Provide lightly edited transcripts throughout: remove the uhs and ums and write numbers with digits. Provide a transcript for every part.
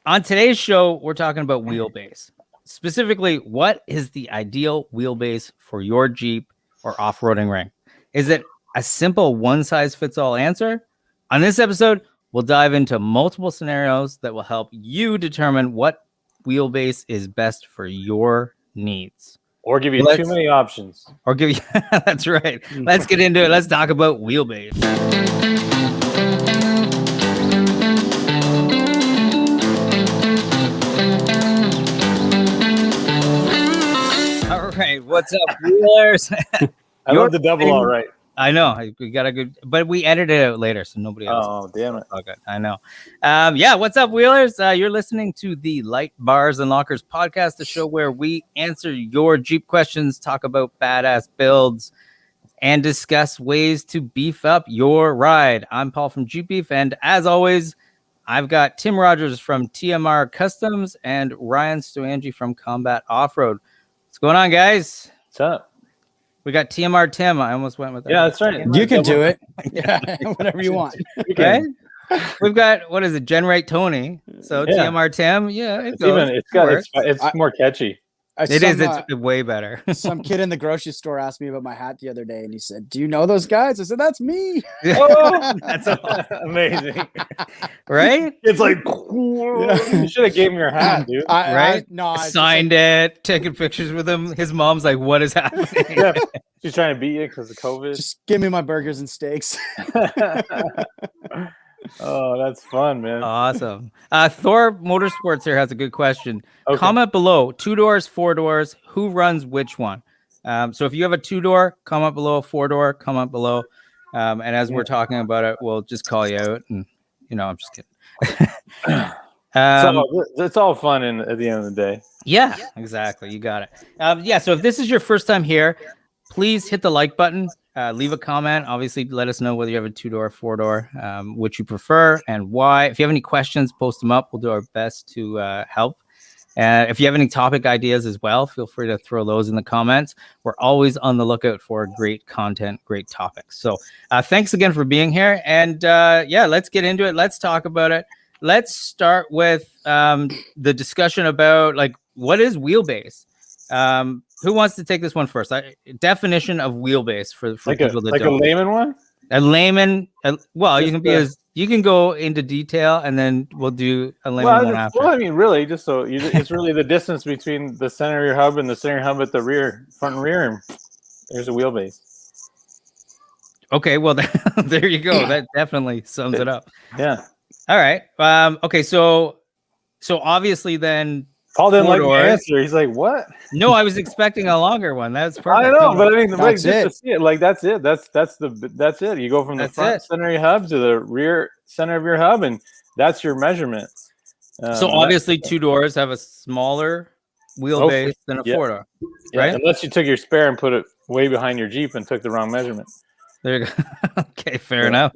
On today's show, we're talking about wheelbase. Specifically, what is the ideal wheelbase for your Jeep or off-roading rig? Is it a simple one-size-fits-all answer? On this episode, we'll dive into multiple scenarios that will help you determine what wheelbase is best for your needs. Or give you too many options. Or give you that's right. Let's get into it. Let's talk about wheelbase. All right, what's up, wheelers? I love the double all right. I know we got a good, but we edited it out later, so nobody else. Oh, damn it! Okay, I know. Yeah, what's up, wheelers? You're listening to the Light Bars and Lockers podcast, the show where we answer your Jeep questions, talk about badass builds, and discuss ways to beef up your ride. I'm Paul from JeepBeef, and as always, I've got Tim Rogers from TMR Customs and Ryan Stoyangi from Combat Off-Road. What's going on, guys? What's up? We got TMR Tim. I almost went with that. Yeah, that's right. You can do it. Yeah, whatever you want. Okay. We've got, what is it, Generate Tony. So yeah. TMR Tim. Yeah, it's more catchy. It's way better. Some kid in the grocery store asked me about my hat the other day, and he said, "Do you know those guys?" I said, "That's me." Oh, that's amazing, right? It's like you should have gave him your hat, dude. I signed it, taking pictures with him. His mom's like, "What is happening?" Yeah, she's trying to beat you because of COVID. Just give me my burgers and steaks. Oh, that's fun, man. Awesome. Thor Motorsports here has a good question. Okay. Comment below, 2 doors, 4 doors, who runs which one? So if you have a 2-door, comment below, 4-door, comment below. And as we're talking about it, we'll just call you out. And, I'm just kidding. So it's all fun at the end of the day. Yeah, exactly. You got it. So if this is your first time here, please hit the like button. Leave a comment. Obviously, let us know whether you have a 2-door, 4-door, which you prefer and why. If you have any questions, post them up. We'll do our best to help. If you have any topic ideas as well, feel free to throw those in the comments. We're always on the lookout for great content, great topics. So thanks again for being here. And let's get into it. Let's talk about it. Let's start with the discussion about what is wheelbase? Who wants to take this one first? Definition of wheelbase for people that don't. A layman one? A layman. You can go into detail, and then we'll do a layman one after. Well, I mean, really, it's really the distance between the center of your hub and the center hub at the rear, front and rear. And there's a wheelbase. Okay, well, there you go. That definitely sums it up. Yeah. All right. Okay, so obviously then. Paul didn't like the answer. He's like, "What?" No, I was expecting a longer one. That's perfect. I know, but I mean, that's it. To see it, that's it. That's it. You go from the front center of your hub to the rear center of your hub, and that's your measurement. So obviously, 2 doors have a smaller wheelbase than a 4-door, right? Unless you took your spare and put it way behind your Jeep and took the wrong measurement. There you go. Okay, fair enough.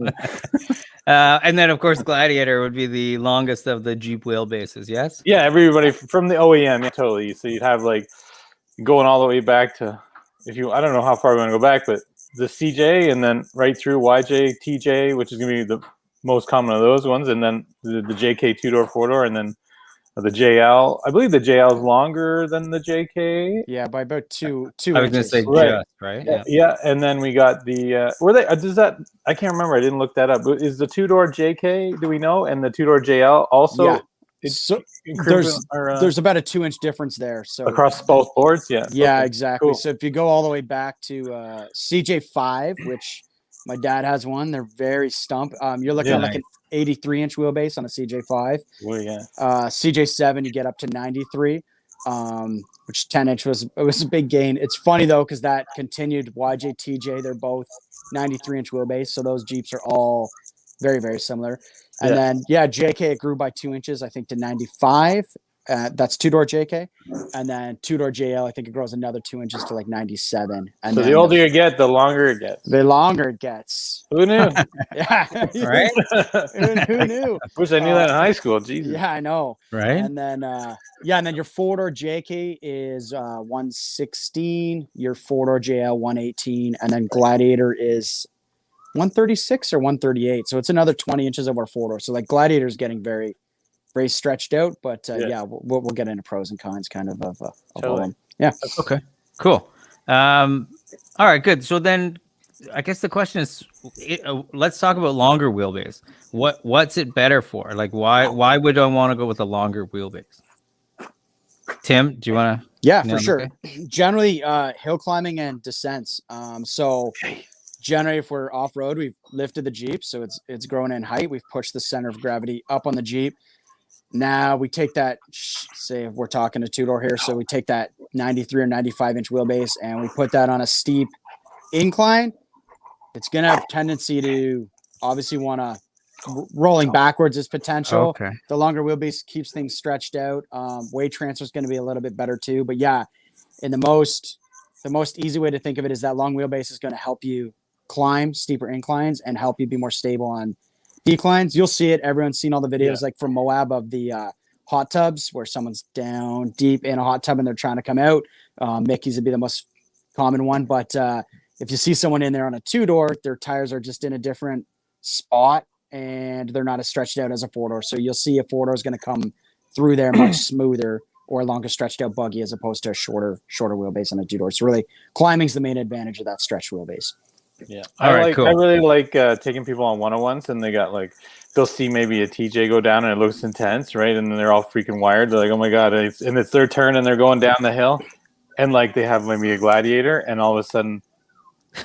And then, of course, Gladiator would be the longest of the Jeep wheelbases, yes? Yeah, everybody from the OEM, totally. So you'd have going all the way back to, I don't know how far we want to go back, but the CJ and then right through YJ, TJ, which is going to be the most common of those ones, and then the JK 2-door, 4-door, and then the JL. I believe the JL is longer than the JK. Yeah, by about two. I was going to say just, right? Yeah, and then we got the. I can't remember. I didn't look that up. Is the 2-door JK? Do we know? And the 2-door JL also. Yeah. There's about a 2-inch difference there. So across both boards, yeah. Yeah, okay, exactly. Cool. So if you go all the way back to CJ5, which my dad has one, they're very stump. You're looking at like an 83-inch wheelbase on a CJ5. Oh, yeah. CJ7, you get up to 93, which 10-inch was a big gain. It's funny, though, because that continued YJ, TJ. They're both 93-inch wheelbase, so those Jeeps are all very, very similar. And then, JK, it grew by 2 inches, I think, to 95. That's 2-door JK. And then 2-door JL, I think it grows another 2 inches to 97. And so the older you get, the longer it gets. The longer it gets. Who knew? Yeah. Right? Who knew? Wish I knew that in high school. Jesus. Yeah, I know. Right? And then, and then your 4-door JK is 116. Your 4-door JL, 118. And then Gladiator is 136 or 138. So it's another 20 inches over 4-door. So Gladiator is getting very, race stretched out. But Yeah. yeah, we'll get into pros and cons kind of all Totally. them. Yeah. Okay. Cool. All right. Good. So then, I guess the question is, let's talk about longer wheelbase. What's it better for? Like, why would I want to go with a longer wheelbase? Tim, do you want to? Yeah, for sure. Generally, hill climbing and descents. So generally, if we're off road, we've lifted the Jeep, so it's grown in height. We've pushed the center of gravity up on the Jeep. Now we take that, say if we're talking a two-door here, so we take that 93 or 95-inch wheelbase and we put that on a steep incline. It's going to have tendency to obviously want to rolling backwards is potential. Okay. The longer wheelbase keeps things stretched out. Weight transfer is going to be a little bit better too. But yeah, in the most easy way to think of it is that long wheelbase is going to help you climb steeper inclines and help you be more stable on declines. You'll see it. Everyone's seen all the videos like from Moab of the hot tubs where someone's down deep in a hot tub and they're trying to come out. Mickey's would be the most common one. But if you see someone in there on a two-door, their tires are just in a different spot and they're not as stretched out as a four-door. So you'll see a four-door is going to come through there much smoother or a longer stretched out buggy as opposed to a shorter wheelbase on a two-door. So really climbing's the main advantage of that stretched wheelbase. Yeah. Cool. I really like taking people on 101s and they got like, they'll see maybe a TJ go down and it looks intense, right? And then they're all freaking wired. They're like, oh my God. And it's their turn and they're going down the hill and like they have maybe a gladiator and all of a sudden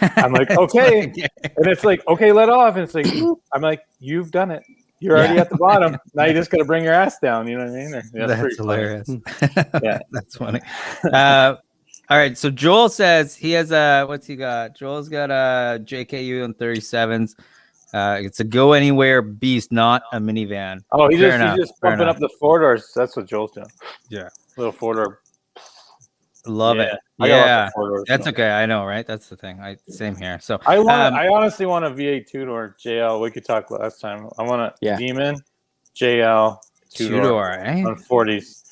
I'm like, okay. And it's like, okay, let off. And it's like, I'm like, you've done it. You're already at the bottom. Now you just got to bring your ass down. You know what I mean? That's hilarious. Yeah. That's funny. All right. So Joel says he has what's he got? Joel's got a JKU and 37s. It's a go anywhere beast, not a minivan. Oh, he's just pumping up the four doors. That's what Joel's doing. Yeah. Little four door. Love it. Yeah. That's okay. I know, right? That's the thing. Same here. So I honestly want a V8 two-door JL. We could talk last time. I want a Demon JL two-door eh? on 40s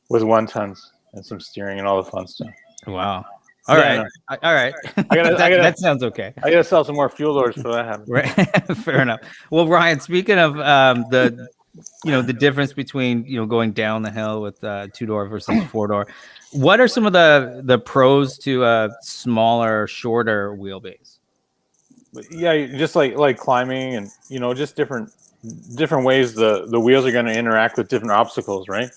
with 1 tons and some steering and all the fun stuff. Wow. All right. That sounds okay. I gotta sell some more fuel doors for that happens. Right. Fair enough. Well, Ryan, speaking of the difference between going down the hill with two-door versus four-door, what are some of the pros to a smaller, shorter wheelbase? Yeah, just like climbing and just different ways the wheels are going to interact with different obstacles, right?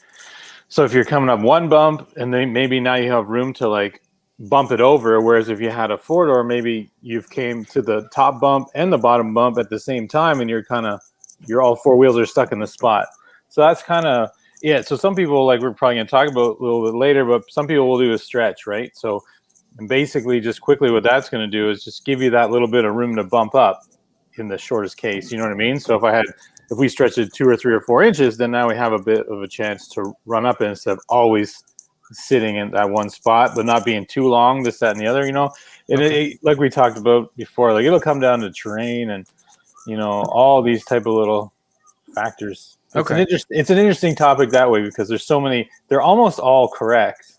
So if you're coming up one bump and then maybe now you have room to like bump it over, whereas if you had a four-door, maybe you've came to the top bump and the bottom bump at the same time and you're all four wheels are stuck in the spot. So that's kind of so some people, like we're probably going to talk about a little bit later, but some people will do a stretch, right? So and basically just quickly what that's going to do is just give you that little bit of room to bump up in the shortest case, you know what I mean? So if we stretch it 2 or 3 or 4 inches, then now we have a bit of a chance to run up instead of always sitting in that one spot, but not being too long, this, that, and the other, And it, like we talked about before, like it'll come down to terrain and, all these type of little factors. It's an interesting topic that way because there's so many, they're almost all correct.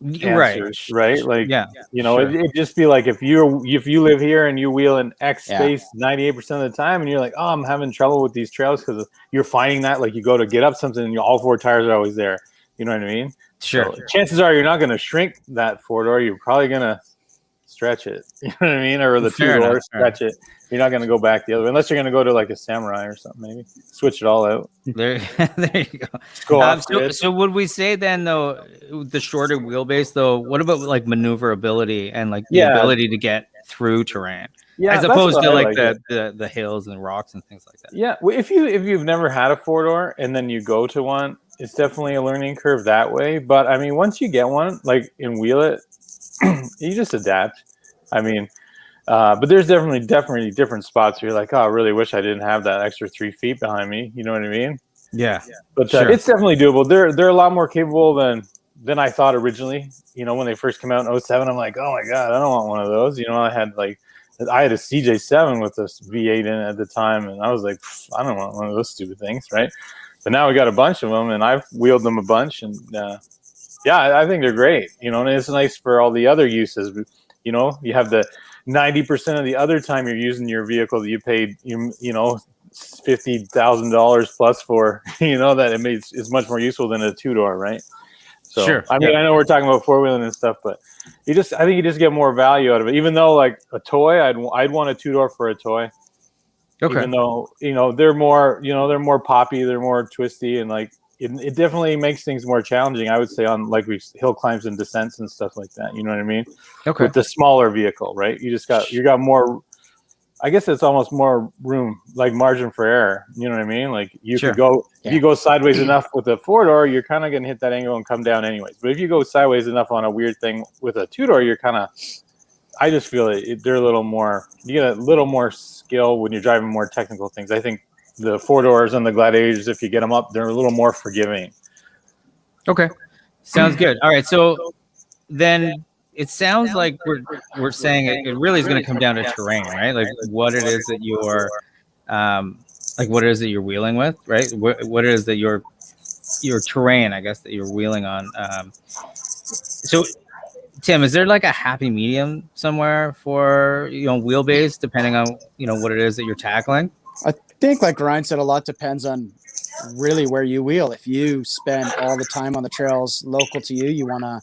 Answers, right? Like, it'd just be like if you live here and you wheel in X space 98% of the time and you're like, oh, I'm having trouble with these trails because you're finding that like you go to get up something and all 4 tires are always there. You know what I mean? Sure. So chances are you're not going to shrink that four-door. You're probably going to stretch it. You know what I mean? Or the two-door, stretch it. You're not going to go back the other way unless you're going to go to like a Samurai or something. Maybe switch it all out. There you go. So would we say then though the shorter wheelbase though? What about like maneuverability and like the ability to get through terrain? Yeah, as opposed to like the hills and rocks and things like that. Yeah, well, if you've never had a four-door and then you go to one, it's definitely a learning curve that way. But I mean, once you get one, like and wheel it, you just adapt. I mean, but there's definitely different spots where you're like, oh, I really wish I didn't have that extra 3 feet behind me. You know what I mean? Yeah. But it's definitely doable. They're a lot more capable than I thought originally. When they first came out in 07, I'm like, oh my God, I don't want one of those. I had a CJ7 with a V8 in it at the time, and I was like, I don't want one of those stupid things, right? But now we got a bunch of them, and I've wheeled them a bunch, and I think they're great. And it's nice for all the other uses. You have the 90% of the other time you're using your vehicle that you paid, $50,000 plus for, that it's much more useful than a 2-door, right? So, Sure. I mean, I know we're talking about 4-wheeling and stuff, but I think you just get more value out of it. Even though, like a toy, I'd want a 2-door for a toy. Okay. Even though, they're more poppy, they're more twisty, and like it definitely makes things more challenging, I would say, on like hill climbs and descents and stuff like that. You know what I mean? Okay. With the smaller vehicle, right? You got more. I guess it's almost more room, like margin for error. You know what I mean? Like you Sure. could go, Yeah. if you go sideways enough with a 4-door, you're kind of going to hit that angle and come down anyways. But if you go sideways enough on a weird thing with a 2-door, you're kind of, I just feel they're a little more, you get a little more skill when you're driving more technical things. I think the 4-doors and the Gladiators, if you get them up, they're a little more forgiving. Okay. Sounds good. All right. So then it sounds like we're saying it really is going to come down to terrain, right? Like what it is that you're what it is that you're wheeling with, right? What it is that your terrain, I guess, that you're wheeling on. So Tim, is there like a happy medium somewhere for wheelbase, depending on what it is that you're tackling? I think, like Ryan said, a lot depends on really where you wheel. If you spend all the time on the trails local to you, you want to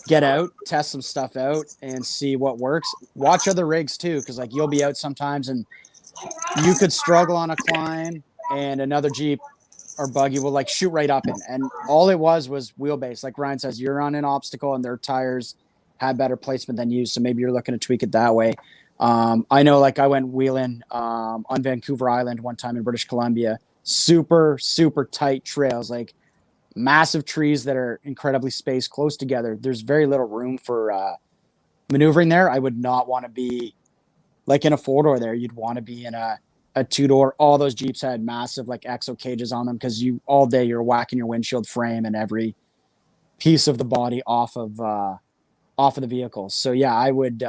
get out, test some stuff out, and see what works. Watch other rigs too, because like you'll be out sometimes and you could struggle on a climb, and another Jeep or buggy will like shoot right up in. And all it was wheelbase. Like Ryan says, you're on an obstacle and their tires have better placement than you, so maybe you're looking to tweak it that way. I know, like I went wheeling on Vancouver Island one time in British Columbia. Super, super tight trails, like massive trees that are incredibly spaced close together. There's very little room for maneuvering there. I would not want to be like in a 4-door there. You'd want to be in a 2-door. All those Jeeps had massive like exo cages on them, because all day you're whacking your windshield frame and every piece of the body off of the vehicle. So yeah, I would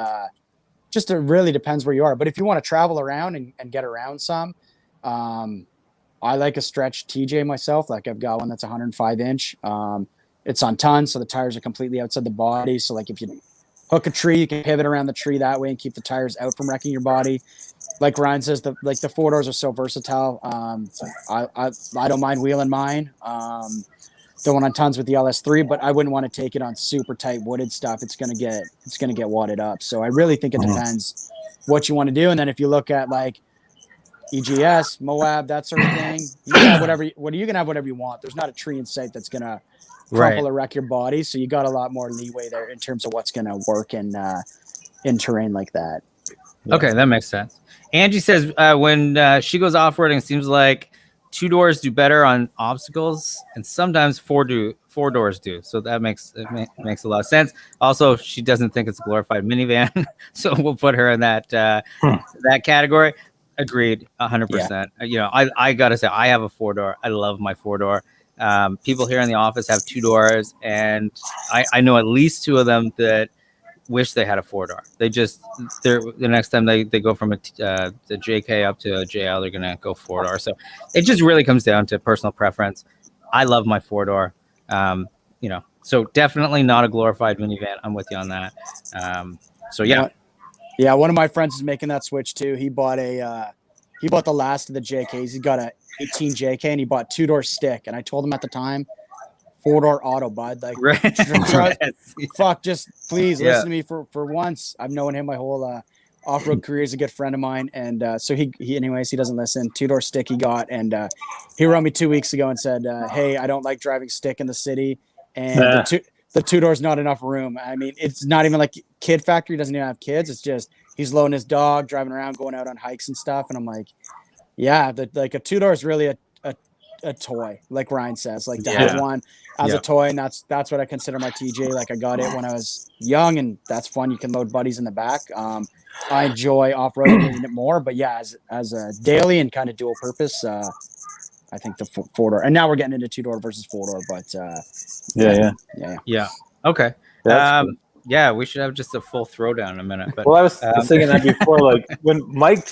just, it really depends where you are. But if you want to travel around and get around some, I like a stretch TJ myself. Like I've got one that's 105 inch. It's on tons, so the tires are completely outside the body. So like if you hook a tree, you can pivot around the tree that way and keep the tires out from wrecking your body. Like Ryan says, the 4-doors are so versatile. I don't mind wheeling mine. The one on tons with the LS3, but I wouldn't want to take it on super tight wooded stuff. It's gonna get wadded up. So I really think it depends what you want to do. And then if you look at like EGS, Moab, that sort of thing, you can have whatever you want. There's not a tree in sight that's gonna crumple or wreck your body. So you got a lot more leeway there in terms of what's gonna work in terrain like that. Yeah. Okay, that makes sense. Angie says when she goes off-roading, it seems like 2-doors do better on obstacles, and sometimes 4-doors do. So that makes a lot of sense. Also, she doesn't think it's a glorified minivan, so we'll put her in that that category. Agreed, 100%. Yeah. I gotta say, I have a 4-door. I love my 4-door. People here in the office have 2-doors, and I know at least 2 of them that wish they had a 4-door. The next time they go from the JK up to a JL, they're gonna go 4-door. So it just really comes down to personal preference. I love my 4-door. So definitely not a glorified minivan. I'm with you on that. So yeah. Yeah, one of my friends is making that switch too. He bought the last of the JKs. He got a 18 JK and he bought 2-door stick. And I told him at the time, 4-door auto, bud. Like, fuck, just please listen to me for once. I've known him my whole off-road career. He's a good friend of mine. And so he anyways, he doesn't listen. 2-door stick he got. And he wrote me 2 weeks ago and said, hey, I don't like driving stick in the city. And the 2-door's not enough room. I mean, it's not even like kid factory. He doesn't even have kids. It's just he's loading his dog, driving around, going out on hikes and stuff. And I'm like, yeah, like a 2-door is really a toy, like Ryan says, like to have one as a toy. And that's what I consider my TJ. Like I got it when I was young, and that's fun. You can load buddies in the back. I enjoy off-roading it more, but yeah, as a daily and kind of dual purpose, I think the 4-door, and now we're getting into 2-door versus 4-door, but yeah. Okay. Yeah, we should have just a full throwdown in a minute. But I was thinking that before, like when Mike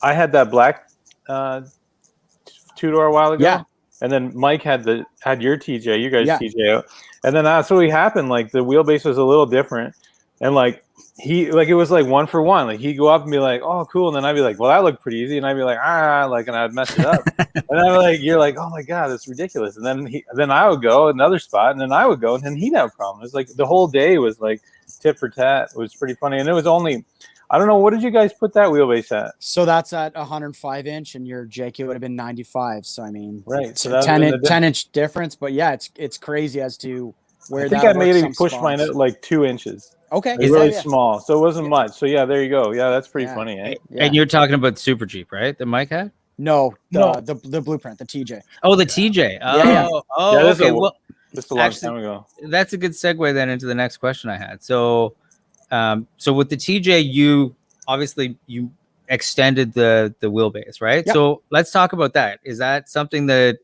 I had that black 2-door a while ago, and then Mike had your TJ, you guys TJ out, and then that's what happened. Like the wheelbase was a little different, and like it was like 1 for 1. Like he'd go up and be like, "Oh, cool," and then I'd be like, "Well, that looked pretty easy," and I'd be like, and I'd mess it up, and I'm like, "You're like, oh my god, it's ridiculous," and then I would go another spot, and then I would go, and then he'd have a problem. It was like the whole day was like tit for tat. It was pretty funny, and it was only, I don't know, what did you guys put that wheelbase at? So that's at 105 inch, and your JK would have been 95. So I mean, Right, so so 10-inch difference. But yeah, it's crazy as to where I think that I maybe works pushed some mine spots. at like 2 inches. Okay, Like really small, so it wasn't much. So yeah, there you go. Yeah, that's pretty Yeah. funny. Eh? Yeah. And you're talking about Super Jeep, right? That Mike had? No, No. the blueprint, the TJ. Oh, the TJ. Oh, Yeah. oh, Yeah, okay. Well, just a long actually, time ago. that's a good segue then into the next question I had. So, so with the TJ, you obviously you extended the wheelbase, right? Yep. So let's talk about that. Is that something that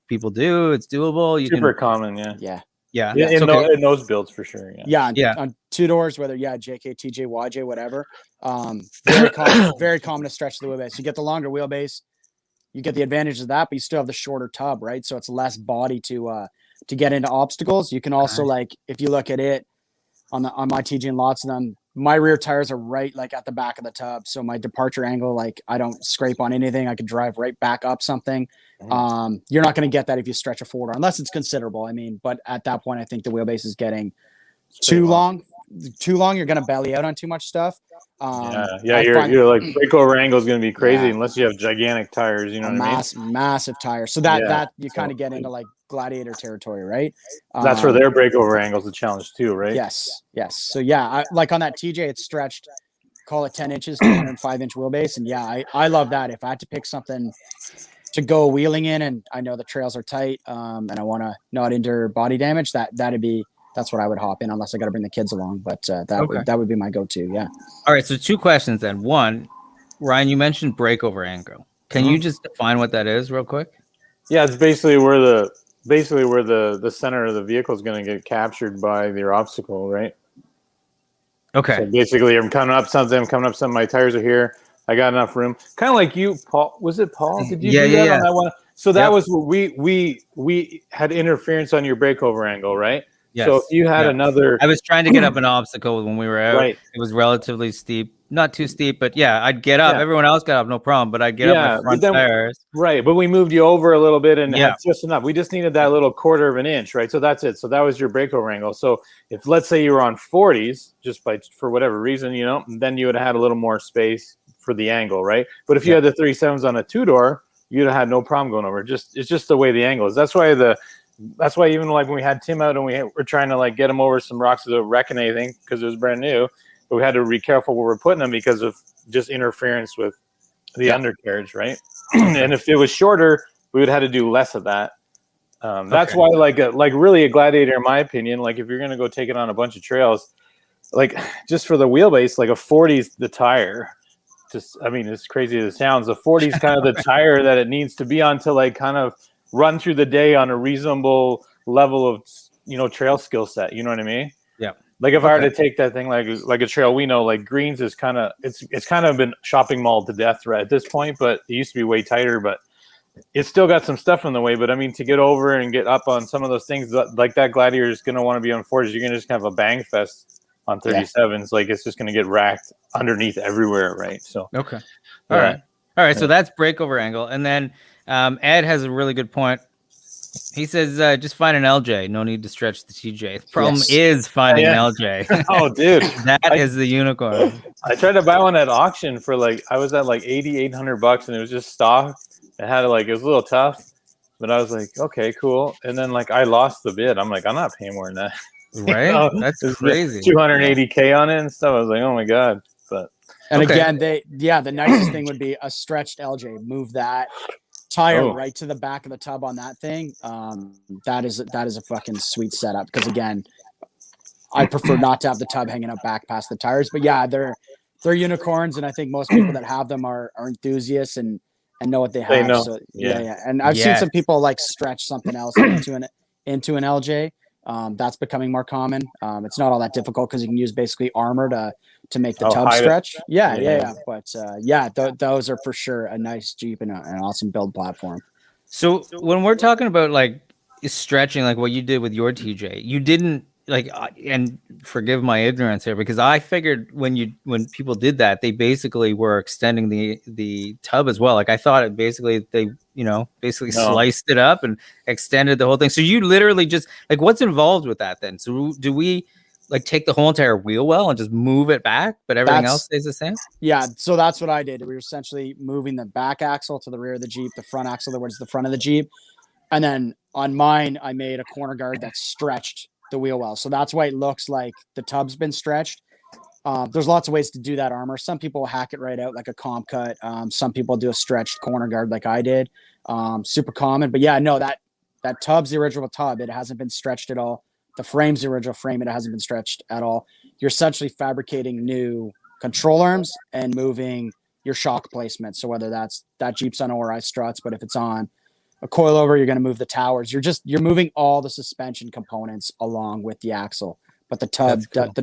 people do? It's doable. You Super can, common, yeah. Yeah. In those builds for sure. Yeah. Yeah. On 2 doors, whether JK, TJ, YJ, whatever. Very common to stretch the wheelbase. You get the longer wheelbase, you get the advantage of that, but you still have the shorter tub, right? So it's less body to get into obstacles. You can also like if you look at it on my TJ and lots of them, my rear tires are right like at the back of the tub. So my departure angle, like I don't scrape on anything. I could drive right back up something. You're not going to get that if you stretch a 4-door unless it's considerable. I mean, but at that point, I think the wheelbase is getting too long. You're going to belly out on too much stuff. You're like breakover angle is going to be crazy unless you have gigantic tires. You know what I mean? Massive tires. So that you kind of get into like gladiator territory, right? That's where their breakover angle is a challenge too, right? Yes. So yeah, like on that TJ, it's stretched. Call it 10 inches to 105-inch wheelbase, and yeah, I love that. If I had to pick something to go wheeling in, and I know the trails are tight, and I want to not endure body damage, that's what I would hop in, unless I got to bring the kids along. But that would be my go-to. Yeah. All right. So 2 questions then. One, Ryan, you mentioned breakover angle. Can you just define what that is real quick? Yeah, it's basically where the center of the vehicle is going to get captured by your obstacle, right? Okay. So basically, I'm coming up something. My tires are here. I got enough room. Kind of like you, Paul. Was it Paul? Did you do that on that one? So that was what we had interference on your breakover angle, right? Yes. So if you had another, I was trying to get up an obstacle when we were out. Right. It was relatively steep, not too steep, but yeah, I'd get up. Everyone else got up, no problem. But I'd get up my front tires. Right, but we moved you over a little bit and had just enough. We just needed that little 1/4 of an inch, right? So that's it. So that was your breakover angle. So if let's say you were on 40s, for whatever reason, then you would have had a little more space for the angle, right? But if you had the 37s on a 2-door, you'd have had no problem going over. It's just the way the angle is. That's why even like when we had Tim out and we were trying to like get him over some rocks without wrecking anything because it was brand new, but we had to be careful where we're putting them because of just interference with the undercarriage, right? And if it was shorter, we would have had to do less of that. That's why like really a gladiator, in my opinion, like if you're gonna go take it on a bunch of trails, like just for the wheelbase, like a 40's the tire. I mean, as crazy as it sounds, the 40's kind of the tire that it needs to be on to like kind of run through the day on a reasonable level of trail skill set. You know what I mean? Yeah. Like if I were to take that thing like a trail, we know like Greens is kind of it's kind of been shopping mall to death right at this point, but it used to be way tighter, but it's still got some stuff in the way. But I mean, to get over and get up on some of those things like that gladiator is going to want to be on 40s. You're going to just have a bang fest on 37s. Like it's just going to get racked underneath everywhere, right? So all right. So that's breakover angle, and then Ed has a really good point. He says, just find an LJ. No need to stretch the TJ. The problem is finding an LJ. Oh, dude. That is the unicorn. I tried to buy one at auction for I was at like $800 and it was just stock. It had it was a little tough, but I was like, okay, cool. And then I lost the bid. I'm like, I'm not paying more than that. Right? That's crazy. 280K on it and stuff. I was like, oh my God. But again, the nicest thing would be a stretched LJ. Move that tire right to the back of the tub on that thing. That is a fucking sweet setup because again, I prefer not to have the tub hanging up back past the tires. But yeah, they're unicorns, and I think most people that have them are enthusiasts and know what they have. They know. So yeah. And I've seen some people stretch something else into an LJ. That's becoming more common. It's not all that difficult because you can use basically armor to make the tub stretch. Yeah. But those are for sure a nice Jeep and an awesome build platform. So when we're talking about stretching, like what you did with your TJ, you didn't like, and forgive my ignorance here, because I figured when people did that, they basically were extending the tub as well. Like I thought it basically they basically sliced it up and extended the whole thing. So you literally just like, what's involved with that then? So do we like take the whole entire wheel well and just move it back, but everything else stays the same? Yeah, so that's what I did. We were essentially moving the back axle to the rear of the Jeep, the front axle towards the front of the Jeep. And then on mine, I made a corner guard that stretched the wheel well. So that's why it looks like the tub's been stretched. There's lots of ways to do that armor. Some people hack it right out like a comp cut. Some people do a stretched corner guard like I did. Super common. But yeah, no, that tub's the original tub. It hasn't been stretched at all. The frame's the original frame. It hasn't been stretched at all. You're essentially fabricating new control arms and moving your shock placement. So whether that Jeep's on ORI struts, but if it's on a coilover, you're going to move the towers. You're moving all the suspension components along with the axle, but the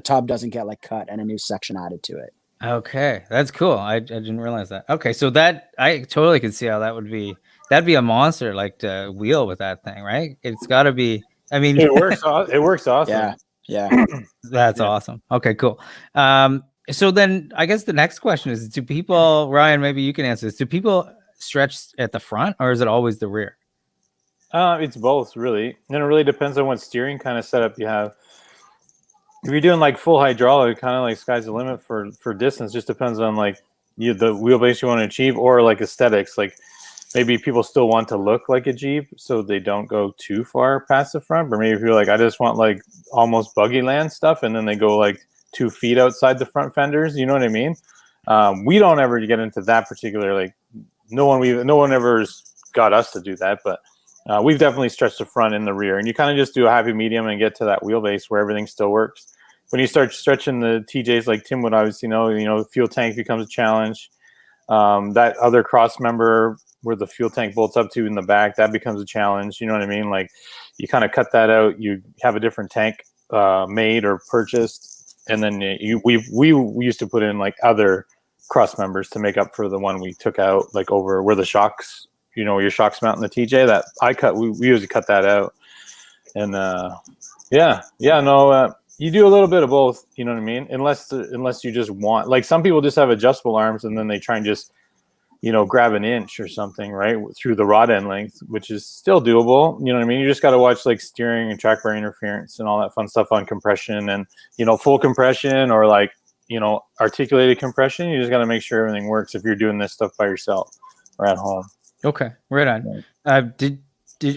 tub doesn't get like cut and a new section added to it. Okay, that's cool. I didn't realize that. Okay, so that I totally could see how that would be. That'd be a monster, like to wheel with that thing, right? It's got to be. I mean, it works. It works awesome. Yeah. That's awesome. Okay, cool. So then I guess the next question is: do people, Ryan? Maybe you can answer this. Do people stretch at the front, or is it always the rear? It's both, really. And it really depends on what steering kind of setup you have. If you're doing like full hydraulic, kind of like sky's the limit for distance. Just depends on like the wheelbase you want to achieve, or like aesthetics. Like maybe people still want to look like a Jeep, so they don't go too far past the front. But maybe if you're like, I just want like almost buggy land stuff, and then they go like 2 feet outside the front fenders. You know what I mean? We don't ever get into that particular, like no one ever got us to do that, but we've definitely stretched the front and the rear, and you kind of just do a happy medium and get to that wheelbase where everything still works. When you start stretching the TJs, like Tim would obviously know, fuel tank becomes a challenge. That other cross member where the fuel tank bolts up to in the back, that becomes a challenge. You know what I mean? Like you kind of cut that out. You have a different tank made or purchased, and then we used to put in like other cross members to make up for the one we took out, like over where the shocks, your shocks mount in the TJ. That I cut, we usually cut that out. And you do a little bit of both. You know what I mean? Unless you just want, like some people just have adjustable arms and then they try and just grab an inch or something, right, through the rod end length, which is still doable. You know what I mean? You just got to watch like steering and track bar interference and all that fun stuff on compression and, full compression or like, articulated compression. You just got to make sure everything works if you're doing this stuff by yourself or at home. Okay. Right on. Did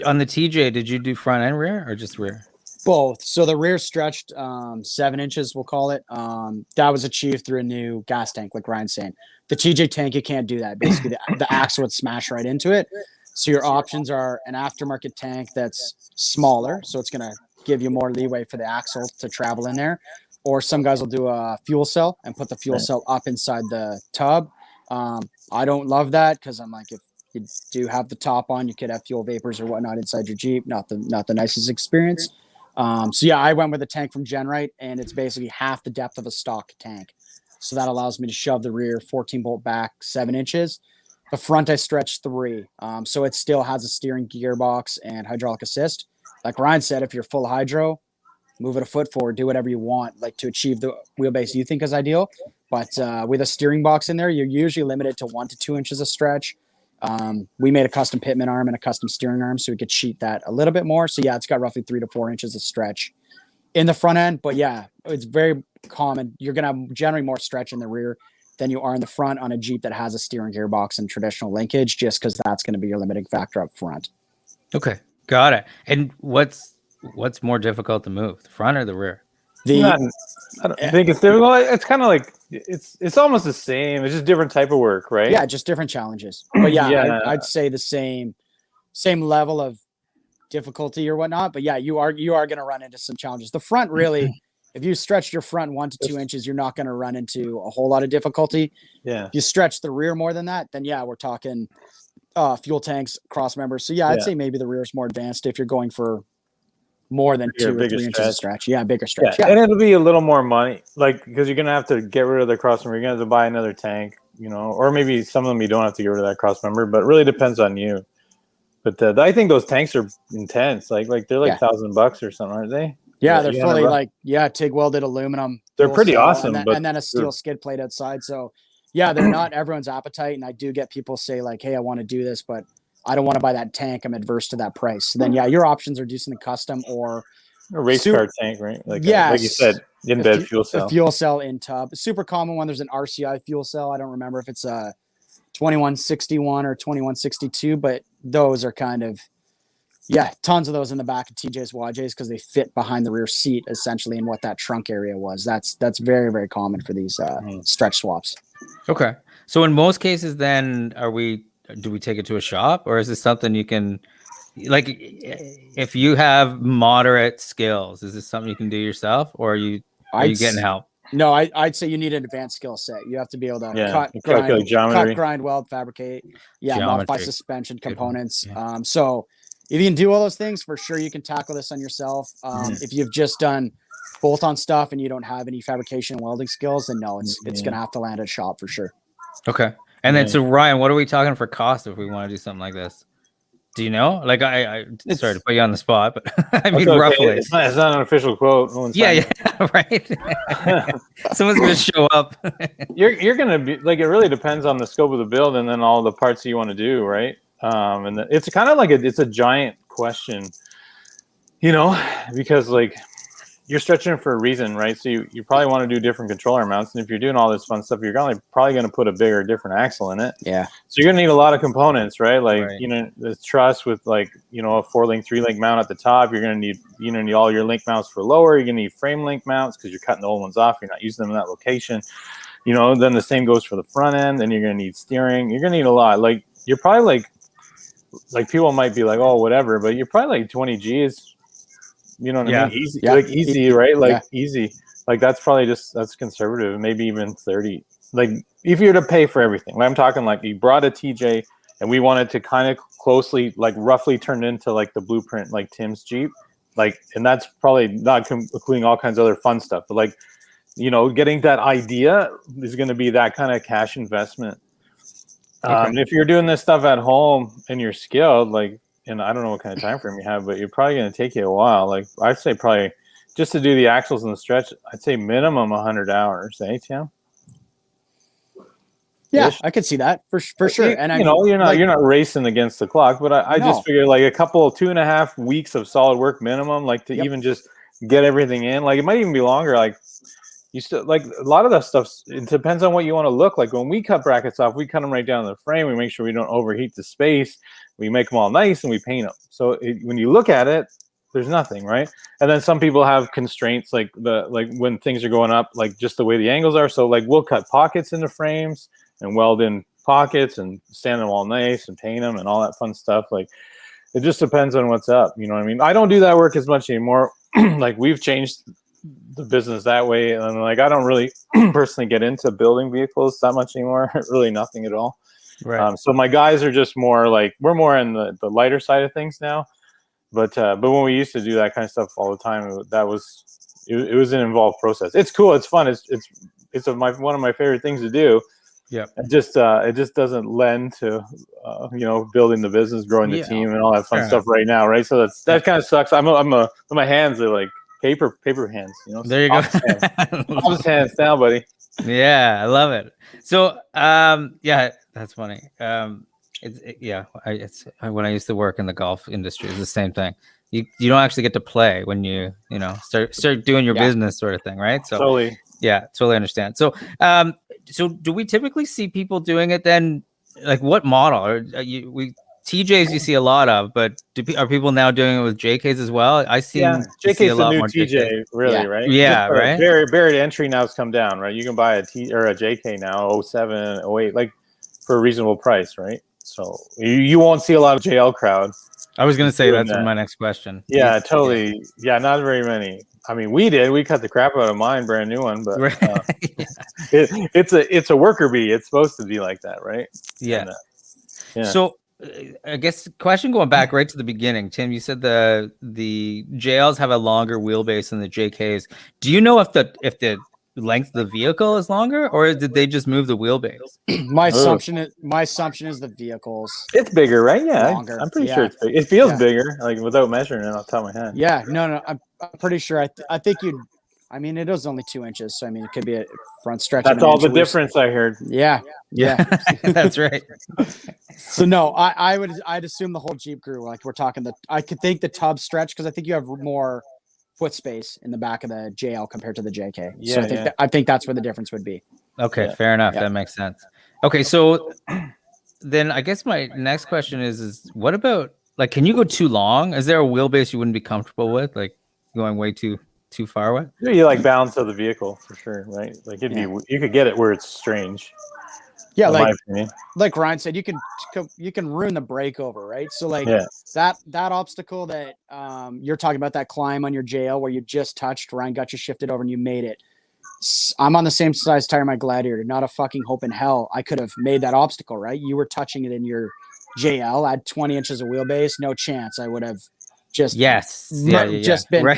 on the TJ, did you do front and rear or just rear? Both. So the rear stretched 7 inches, we'll call it. That was achieved through a new gas tank, like Ryan's saying. The TJ tank, you can't do that. Basically, the axle would smash right into it. So your options are an aftermarket tank that's smaller, so it's going to give you more leeway for the axle to travel in there. Or some guys will do a fuel cell and put the fuel cell up inside the tub. I don't love that because I'm like, if you do have the top on, you could have fuel vapors or whatnot inside your Jeep. Not the nicest experience. So yeah, I went with a tank from Genrite, and it's basically half the depth of a stock tank. So that allows me to shove the rear 14 bolt back 7 inches. The front I stretched 3. So it still has a steering gearbox and hydraulic assist. Like Ryan said, if you're full hydro, move it a foot forward, do whatever you want, like to achieve the wheelbase you think is ideal. But with a steering box in there, you're usually limited to 1 to 2 inches of stretch. We made a custom pitman arm and a custom steering arm so we could cheat that a little bit more. So yeah, it's got roughly 3 to 4 inches of stretch in the front end, but yeah, it's very common. You're going to have generally more stretch in the rear than you are in the front on a Jeep that has a steering gearbox and traditional linkage, just because that's going to be your limiting factor up front. Okay. Got it. And what's more difficult to move, the front or the rear? I don't think it's difficult. It's kind of like it's almost the same. It's just different type of work, right? Yeah, just different challenges. But yeah, I'd say the same level of difficulty or whatnot. But yeah, you are going to run into some challenges. The front, really, if you stretch your front 1 to 2 inches, you're not going to run into a whole lot of difficulty. Yeah. If you stretch the rear more than that, then yeah, we're talking fuel tanks, cross members. So yeah, I'd say maybe the rear is more advanced if you're going for more than 2 or 3 inches of stretch. Yeah, bigger stretch. Yeah. And it'll be a little more money, like because you're gonna have to get rid of the cross member. You're gonna have to buy another tank, or maybe some of them you don't have to get rid of that cross member, but it really depends on you. But I think those tanks are intense. Like they're like $1,000 or something, aren't they? Yeah, Yeah, they're you wanna fully run- like TIG welded aluminum. They're fuel pretty cell, awesome, but and then a steel skid plate outside. So yeah, they're not everyone's appetite. And I do get people say like, "Hey, I want to do this, but I don't want to buy that tank. I'm adverse to that price." So then yeah, your options are do something custom or a race Su- car tank, right? Like like you yes, said, in bed fuel a cell. fuel cell in tub. A super common one. There's an RCI fuel cell. I don't remember if it's a 2161 or 2162, but those are kind of tons of those in the back of TJ's YJ's because they fit behind the rear seat essentially in what that trunk area was. That's very, very common for these stretch swaps. Okay. So in most cases, then do we take it to a shop, or is this something you can, like, if you have moderate skills, is this something you can do yourself, or are you getting help? No, I'd say you need an advanced skill set. You have to be able to calculate geometry, cut, grind, weld, fabricate, Geometry. modify suspension components. So if you can do all those things, for sure you can tackle this on yourself. If you've just done bolt-on stuff and you don't have any fabrication and welding skills, then no, it's gonna have to land at a shop for sure. Okay. And then so Ryan, what are we talking for cost if we want to do something like this? Do you know? Like I sorry to put you on the spot, but I mean roughly. It's not an official quote. No one's yeah, right. Someone's gonna show up. You're gonna be like, it really depends on the scope of the build and then all the parts that you want to do, right? And it's kind of like it's a giant question, because like you're stretching for a reason, right? So you probably want to do different controller mounts, and if you're doing all this fun stuff, you're probably going to put a bigger, different axle in it. Yeah. So you're going to need a lot of components, right? Like the truss with like a 4-link, 3-link mount at the top. You're going to need all your link mounts for lower. You're going to need frame link mounts because you're cutting the old ones off. You're not using them in that location. Then the same goes for the front end. Then you're going to need steering. You're going to need a lot. Like you're probably like people might be like, oh, whatever, but you're probably like 20 G's. You know what I mean? Easy, like easy, right? Like easy. Like that's probably that's conservative. Maybe even 30. Like if you're to pay for everything, I'm talking like you brought a TJ and we wanted to kind of closely, like roughly turn into like the blueprint, like Tim's Jeep, like, and that's probably not including all kinds of other fun stuff, but like, getting that idea is going to be that kind of cash investment. And if you're doing this stuff at home and you're skilled, like, and I don't know what kind of time frame you have, but you're probably going to take you a while. Like I'd say probably just to do the axles and the stretch, I'd say minimum 100 hours. Eh, Tim? Yeah, I could see that for sure. And you're not racing against the clock, but I just figured like a couple 2.5 weeks of solid work minimum, like to even just get everything in. Like it might even be longer. Like you still like a lot of that stuff. It depends on what you want to look like. When we cut brackets off, we cut them right down to the frame. We make sure we don't overheat the space. We make them all nice and we paint them. So when you look at it, there's nothing, right? And then some people have constraints like when things are going up, like just the way the angles are. So like we'll cut pockets into frames and weld in pockets and stand them all nice and paint them and all that fun stuff. Like it just depends on what's up. You know what I mean? I don't do that work as much anymore. Like we've changed the business that way, and like I don't really personally get into building vehicles that much anymore. Really nothing at all. Right. So my guys are just more like we're more in the lighter side of things now. But when we used to do that kind of stuff all the time, it was an involved process. It's cool. It's fun. It's one of my favorite things to do. Yeah. It just doesn't lend to building the business, growing the team, and all that fun stuff right now, right? So that kind of sucks. My hands are like paper hands. There you go. Office hands now, buddy. Yeah, I love it. So that's funny. It's when I used to work in the golf industry, it's the same thing. You don't actually get to play when you start doing your business sort of thing, right? So totally. Yeah, totally understand. So so do we typically see people doing it then? Like what model? Or TJs you see a lot of, but are people now doing it with JKs as well? I see. JK's the new TJ, really, right? Yeah, right. Barrier to entry now has come down, right? You can buy a JK now, 07, 08, like for a reasonable price, right? So you won't see a lot of JL crowd. I was going to say that's my next question. Yeah, totally. Yeah, not very many. I mean, we cut the crap out of mine, brand new one, but it's a worker bee. It's supposed to be like that, right? Yeah. So I guess question going back right to the beginning, Tim, you said the JLs have a longer wheelbase than the JKs. Do you know if the length of the vehicle is longer, or did they just move the wheelbase? My assumption is the vehicles. It's bigger, right? Yeah, Longer. I'm pretty sure it's big. It feels Yeah. bigger, like without measuring it off the top of my head. Yeah, no, I'm pretty sure. I think you'd. I mean, it is only 2 inches, so I mean, it could be a front stretch. That's all the difference I heard. Yeah. That's right. So no, I'd assume the whole Jeep crew, like we're talking I could think the tub stretch because I think you have more foot space in the back of the JL compared to the JK. Yeah, so I think that's where the difference would be. Okay, fair enough. That makes sense. Okay, so then I guess my next question is what about, like, can you go too long? Is there a wheelbase you wouldn't be comfortable with, like going way too far away? Yeah, you like balance of the vehicle for sure, right? Like you could get it where it's strange. Yeah, in my opinion. like Ryan said, you can ruin the breakover, right? So like that obstacle that you're talking about, that climb on your JL where you just touched, Ryan got you shifted over and you made it. I'm on the same size tire my Gladiator, not a fucking hope in hell I could have made that obstacle, right? You were touching it in your JL, at 20 inches of wheelbase, no chance I would have just been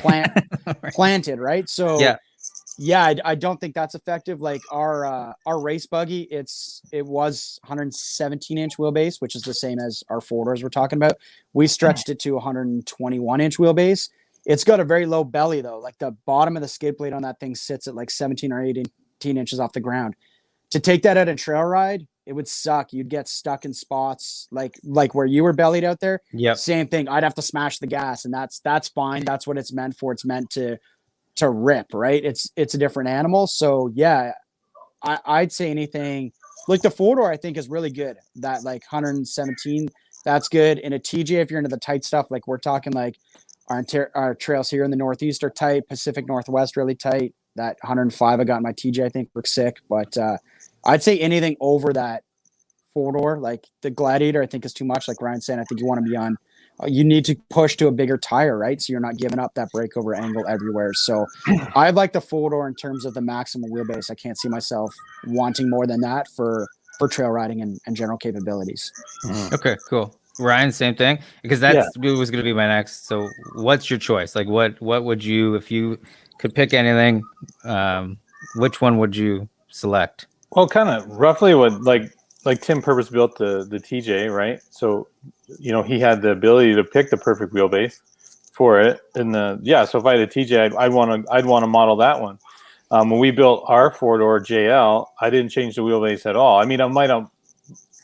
planted, right? So I don't think that's effective. Like our race buggy, it was 117-inch wheelbase, which is the same as our four doors we're talking about. We stretched it to 121-inch wheelbase. It's got a very low belly though. Like the bottom of the skid plate on that thing sits at like 17 or 18 inches off the ground. To take that at a trail ride, it would suck. You'd get stuck in spots like where you were bellied out there. Yeah. Same thing. I'd have to smash the gas, and that's fine. That's what it's meant for. It's meant to rip, right? It's a different animal. So yeah, I'd say anything like the four door I think is really good. That like 117, that's good. In a TJ, if you're into the tight stuff, like we're talking like our trails here in the Northeast are tight, Pacific Northwest really tight. That 105 I got in my TJ I think looks sick, but I'd say anything over that four door, like the Gladiator, I think is too much. Like Ryan said, I think you want to be on. You need to push to a bigger tire, right? So you're not giving up that breakover angle everywhere. So I like the four door in terms of the maximum wheelbase. I can't see myself wanting more than that for trail riding and general capabilities. Okay, cool. Ryan, same thing, because that was going to be my next. So what's your choice? Like what would you, if you could pick anything, which one would you select? Well, kind of roughly what like Tim purpose built the TJ, right? So, you know, he had the ability to pick the perfect wheelbase for it. And so if I had a TJ, I'd want to model that one. When we built our four-door JL, I didn't change the wheelbase at all. I mean, I might have,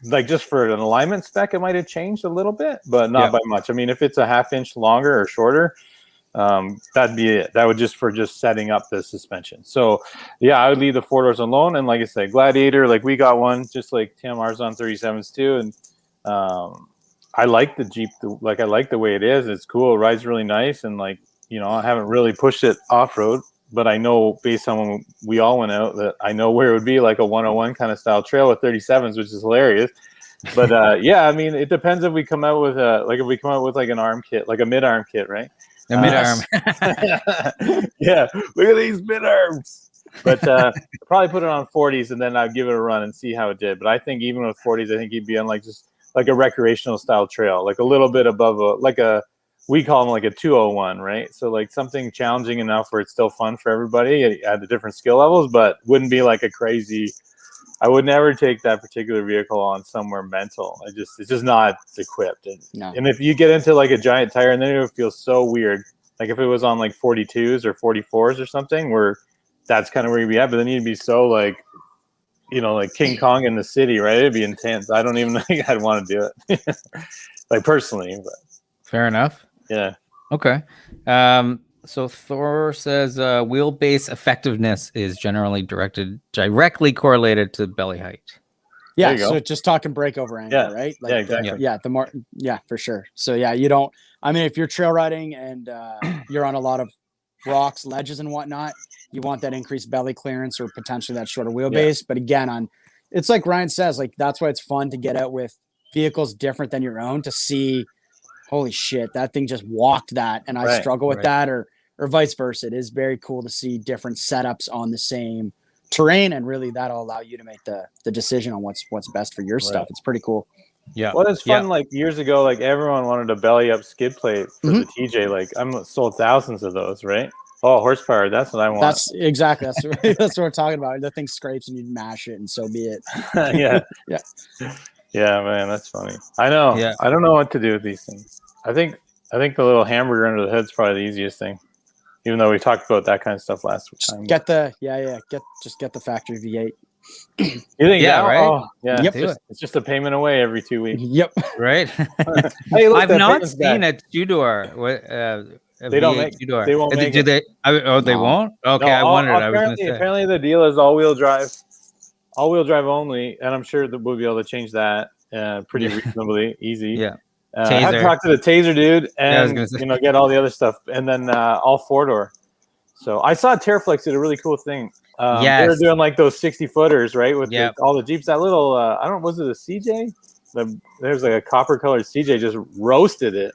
like, just for an alignment spec, it might have changed a little bit, but not by much. I mean, if it's a half-inch longer or shorter, that'd be it. That would just setting up the suspension. So yeah, I would leave the four doors alone. And like I said, Gladiator, like we got one just like TMR's on 37s too. And I like the Jeep. I like the way it is. It's cool. It rides really nice. And like, you know, I haven't really pushed it off road, but I know based on when we all went out that I know where it would be like a 101 kind of style trail with 37s, which is hilarious. But yeah, I mean, it depends if we come out with like an arm kit, like a mid arm kit, right? A mid arm. Yeah, look at these mid arms. But probably put it on 40s and then I'd give it a run and see how it did. But I think even with 40s, I think you'd be on like just like a recreational style trail, like a little bit above we call them like a 201, right? So like something challenging enough where it's still fun for everybody at the different skill levels, but wouldn't be like a crazy. I would never take that particular vehicle on somewhere mental. It's just not equipped. And if you get into like a giant tire, and then it would feel so weird. Like if it was on like 42s or 44s or something, where that's kind of where you'd be at. But then you'd be so like, you know, like King Kong in the city, right? It'd be intense. I don't even think I'd want to do it, like personally. But fair enough. Yeah. Okay. So Thor says wheelbase effectiveness is generally directly correlated to belly height. Yeah, so just talking breakover angle, right? Like exactly. The more, for sure. So yeah, you don't. I mean, if you're trail riding and you're on a lot of rocks, ledges, and whatnot, you want that increased belly clearance or potentially that shorter wheelbase. Yeah. But again, it's like Ryan says, like that's why it's fun to get out with vehicles different than your own to see. Holy shit, that thing just walked that, and I struggle with that, or vice versa. It is very cool to see different setups on the same terrain, and really that'll allow you to make the decision on what's best for your stuff. It's pretty cool. Yeah. Well, it's fun. Like years ago, like everyone wanted a belly up skid plate for the TJ. Like I'm sold thousands of those, right? Oh, horsepower. That's what I want. That's exactly that's what we're talking about. The thing scrapes and you mash it, and so be it. Yeah. Yeah. Yeah, man, that's funny. I know. Yeah. I don't know what to do with these things. I think the little hamburger under the hood's probably the easiest thing. Even though we talked about that kind of stuff last time. Get the get the factory V8. You think Yeah, that? right? Oh, yeah. Yep. It's just a payment away every 2 weeks. Yep. Right. Hey, look, I've that not payment's back. seen a two-door. What? They don't make. two-door. They won't make do it. they? Oh, they No. won't. Okay, No, I wondered. I was going to say. apparently the deal is all-wheel drive only, and I'm sure that we'll be able to change that pretty reasonably easy. Yeah. I had to Taser. talk to the Taser dude Yeah, I was and gonna say. get all the other stuff, and then all four-door. So I saw Terraflex did a really cool thing. They were Yes. doing like those 60-footers, right? With Yep. all the Jeeps. That little, I don't know, was it a CJ? There's like a copper-colored CJ, just roasted it.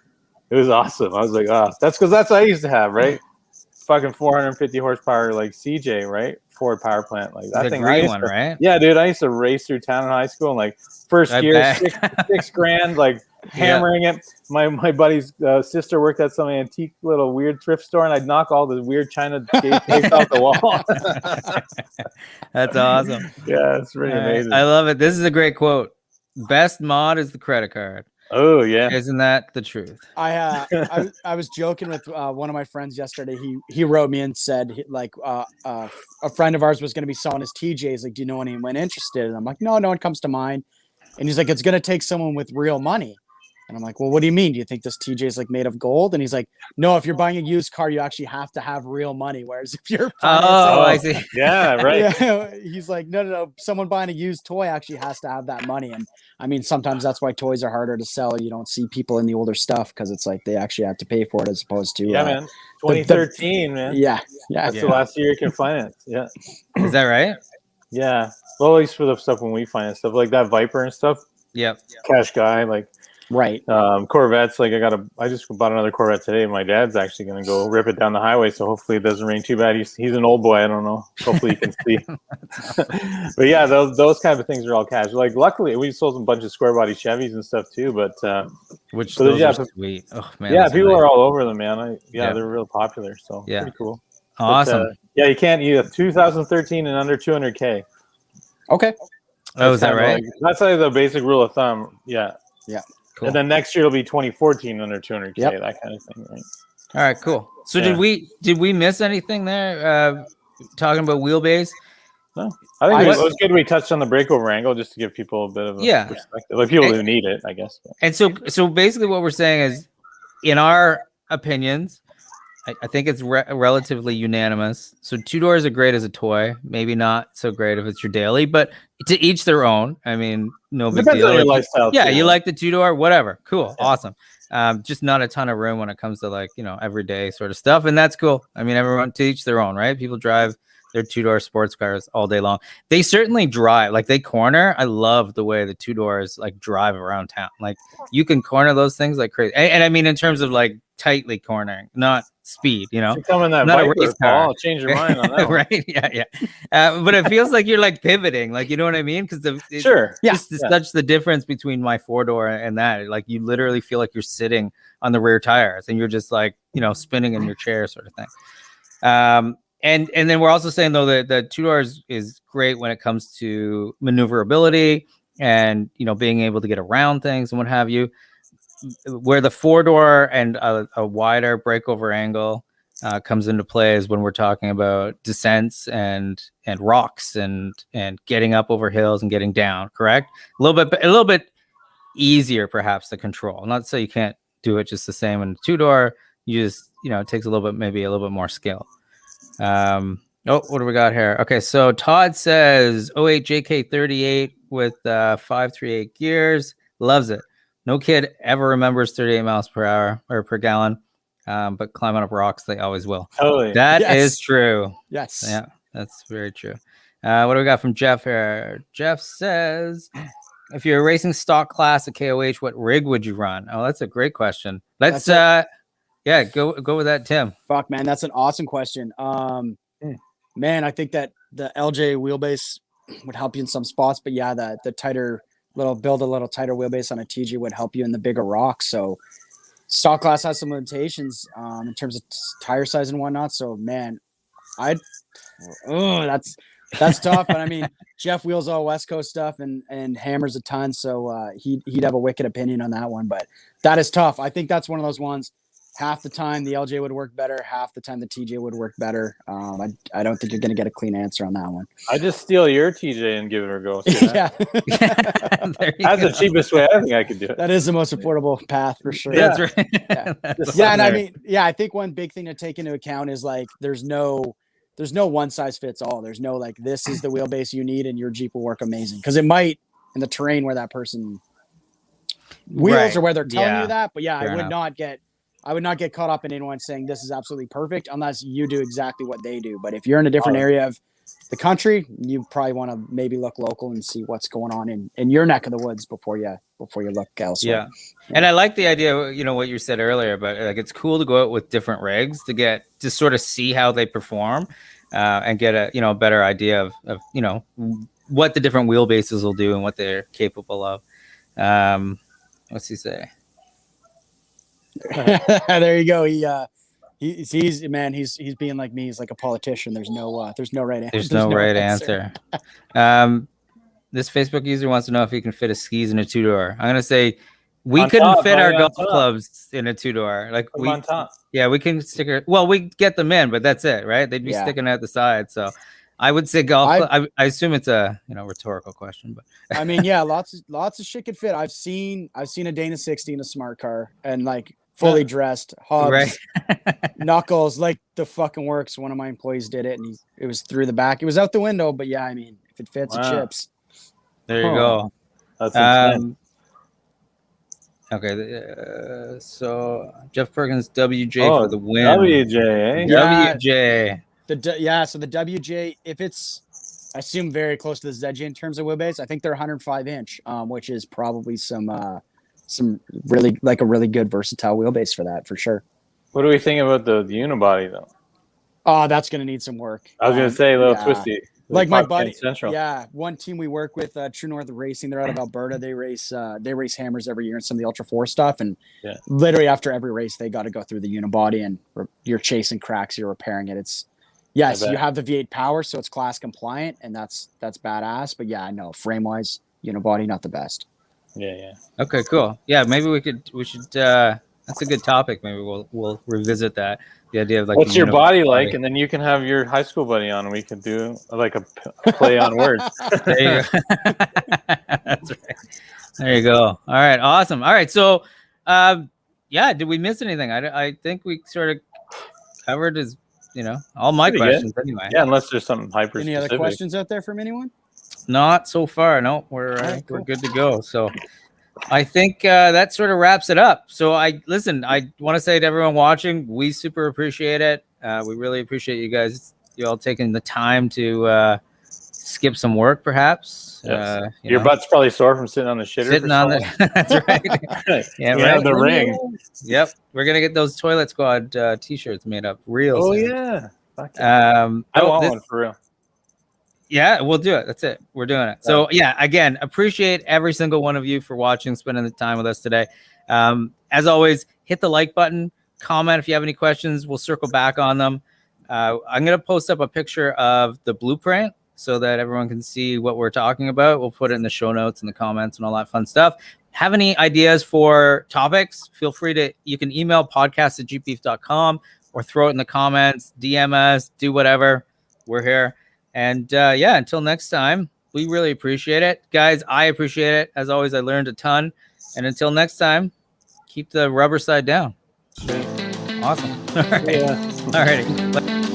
It was awesome. I was like, that's because that's what I used to have, right? Fucking 450 horsepower, like CJ, right? Ford power plant, like that The thing. green one, right? Yeah, dude. I used to race through town in high school, and like first I gear, bet. six grand, like hammering it. My buddy's sister worked at some antique little weird thrift store, and I'd knock all the weird China gate tapes off the wall. That's awesome. Yeah, it's pretty amazing. I love it. This is a great quote. Best mod is the credit card. Oh yeah, Isn't that the truth? I was joking with one of my friends yesterday. He wrote me and said a friend of ours was going to be selling his TJs. Like, do you know anyone interested? And I'm like, no one comes to mind. And he's like, it's going to take someone with real money. And I'm like, well, what do you mean? Do you think this TJ is like made of gold? And he's like, no, if you're buying a used car, you actually have to have real money. Whereas if you're I see. yeah, right. yeah, he's like, no. Someone buying a used toy actually has to have that money. And I mean, sometimes that's why toys are harder to sell. You don't see people in the older stuff because it's like they actually have to pay for it as opposed to Man. 2013, man. Yeah. That's the last year you can finance. Yeah. Is that right? Yeah. Well, at least for the stuff when we finance stuff like that Viper and stuff. Yep. Cash guy, like. Right. Corvettes, like I just bought another Corvette today. My dad's actually going to go rip it down the highway, so hopefully it doesn't rain too bad. He's an old boy. I don't know. Hopefully you can see. But yeah, those kind of things are all cash. Like luckily we sold a bunch of square body Chevys and stuff too. But which so those yeah, are sweet. Oh man. Yeah, people are all over them, man. Yeah. They're real popular. So pretty cool. Awesome. But, yeah, you can't. You have 2013 and under 200K. Okay. Oh, is that right? That's like the basic rule of thumb. Yeah. Yeah. Cool. And then next year it'll be 2014 under 200K, that kind of thing, right? All right, cool. So did we miss anything there? Talking about Wheelbase? No, I think it was good. We touched on the breakover angle just to give people a bit of a perspective, like people who need it, I guess. And so basically, what we're saying is, in our opinions, I think it's relatively unanimous. So two doors are great as a toy, maybe not so great if it's your daily, but to each their own. I mean, no big Depends deal. on your lifestyle. Yeah, you like the two door, whatever, cool, awesome. Just not a ton of room when it comes to like everyday sort of stuff, and that's cool. I mean, everyone to each their own, right? People drive their two-door sports cars all day long. They certainly drive, like they corner. I love the way the two doors like drive around town. Like you can corner those things like crazy. And I mean, in terms of like tightly cornering, not speed, come in that not Viper, a race Paul, car. I'll change your mind on that one. Right? Yeah. But it feels like you're like pivoting, like, you know what I mean? Because such the difference between my four-door and that. Like you literally feel like you're sitting on the rear tires and you're just like, spinning in your chair sort of thing. And then we're also saying though that the two doors is great when it comes to maneuverability and being able to get around things and what have you. Where the four-door and a wider breakover angle comes into play is when we're talking about descents and rocks and getting up over hills and getting down. Correct? A little bit easier perhaps to control. Not to say you can't do it just the same in two-door. You just it takes a little bit more skill. What do we got here? Okay, so Todd says 08 JK38 with 538 gears, loves it. No kid ever remembers 38 miles per hour or per gallon, but climbing up rocks they always will. Totally. That is true. Yes. Yeah, that's very true. What do we got from Jeff here? Jeff says, if you're racing stock class at KOH, what rig would you run? Oh, that's a great question. Let's go with that, Tim. Fuck, man, that's an awesome question. Man, I think that the LJ wheelbase would help you in some spots, but yeah, the tighter build a little tighter wheelbase on a TG would help you in the bigger rocks. So stock class has some limitations in terms of tire size and whatnot. So man, that's tough. But I mean, Jeff wheels all West Coast stuff and hammers a ton, so he'd have a wicked opinion on that one. But that is tough. I think that's one of those ones. Half the time the LJ would work better, half the time the TJ would work better. I don't think you're going to get a clean answer on that one. I just steal your TJ and give it a go. Yeah, that's the cheapest way I think I could do it. That is the most affordable path for sure. That's right. Yeah, and I mean, I think one big thing to take into account is like there's no one size fits all. There's no like this is the wheelbase you need and your Jeep will work amazing, because it might in the terrain where that person wheels or where they're telling you that. But yeah, I would not get caught up in anyone saying this is absolutely perfect unless you do exactly what they do. But if you're in a different area of the country, you probably want to maybe look local and see what's going on in your neck of the woods before you look elsewhere. Yeah. And I like the idea, you know, what you said earlier, but like it's cool to go out with different rigs to sort of see how they perform and get a better idea of what the different wheelbases will do and what they're capable of. What's he say? There you go. He's being like me. He's like a politician. There's no right answer. There's no right answer. This Facebook user wants to know if he can fit his skis in a 2-door. I'm gonna say we couldn't fit our golf clubs in a 2-door. Like we can stick we get them in, but that's it, right? They'd be sticking out the side. So I would say golf. I assume it's a rhetorical question, but I mean, yeah, lots of shit could fit. I've seen a Dana 60 in a smart car and like fully dressed, hubs, knuckles, like the fucking works. One of my employees did it, and it was through the back. It was out the window, but yeah, I mean, if it fits, it chips. There you go. That's insane. Okay, so Jeff Perkins, WJ for the win. WJ, WJ. So the WJ, if it's, I assume very close to the ZJ in terms of wheelbase, I think they're 105 inch, which is probably some really like a really good versatile wheelbase for that, for sure. What do we think about the unibody though? Oh, that's gonna need some work. I was gonna say a little twisty. Like my buddy, Central. one team we work with, True North Racing. They're out of Alberta. They race hammers every year and some of the Ultra 4 stuff. And literally after every race, they got to go through the unibody and you're chasing cracks, you're repairing it. It's you have the V8 power, so it's class compliant, and that's badass. But yeah, I know frame wise, unibody not the best. Yeah. Okay, cool. Yeah, maybe we should. That's a good topic. Maybe we'll revisit that. The idea of like what's your body like, and then you can have your high school buddy on, and we can do like a play on words. There you go. That's right. There you go. All right, awesome. All right, so did we miss anything? I think we sort of covered all my questions anyway. Yeah, unless there's something hyper specific. Any other questions out there from anyone? Not so far. No, we're good to go. So I think that sort of wraps it up. So I want to say to everyone watching, we super appreciate it. We really appreciate you all taking the time to skip some work, perhaps. Yes. Your butt's probably sore from sitting on the shitter. Sitting on the, that's right. Yeah, the ring. Yep, we're gonna get those Toilet Squad t-shirts made up real soon. Yeah. I want one for real. Yeah, we'll do it. That's it. We're doing it. So again, appreciate every single one of you for watching, spending the time with us today. As always, hit the like button, comment if you have any questions. We'll circle back on them. I'm going to post up a picture of the blueprint so that everyone can see what we're talking about. We'll put it in the show notes and the comments and all that fun stuff. Have any ideas for topics? Feel free you can email podcast@jeepbeef.com or throw it in the comments, DM us, do whatever. We're here. And until next time, we really appreciate it. Guys, I appreciate it. As always, I learned a ton. And until next time, keep the rubber side down. Awesome. All right. All righty.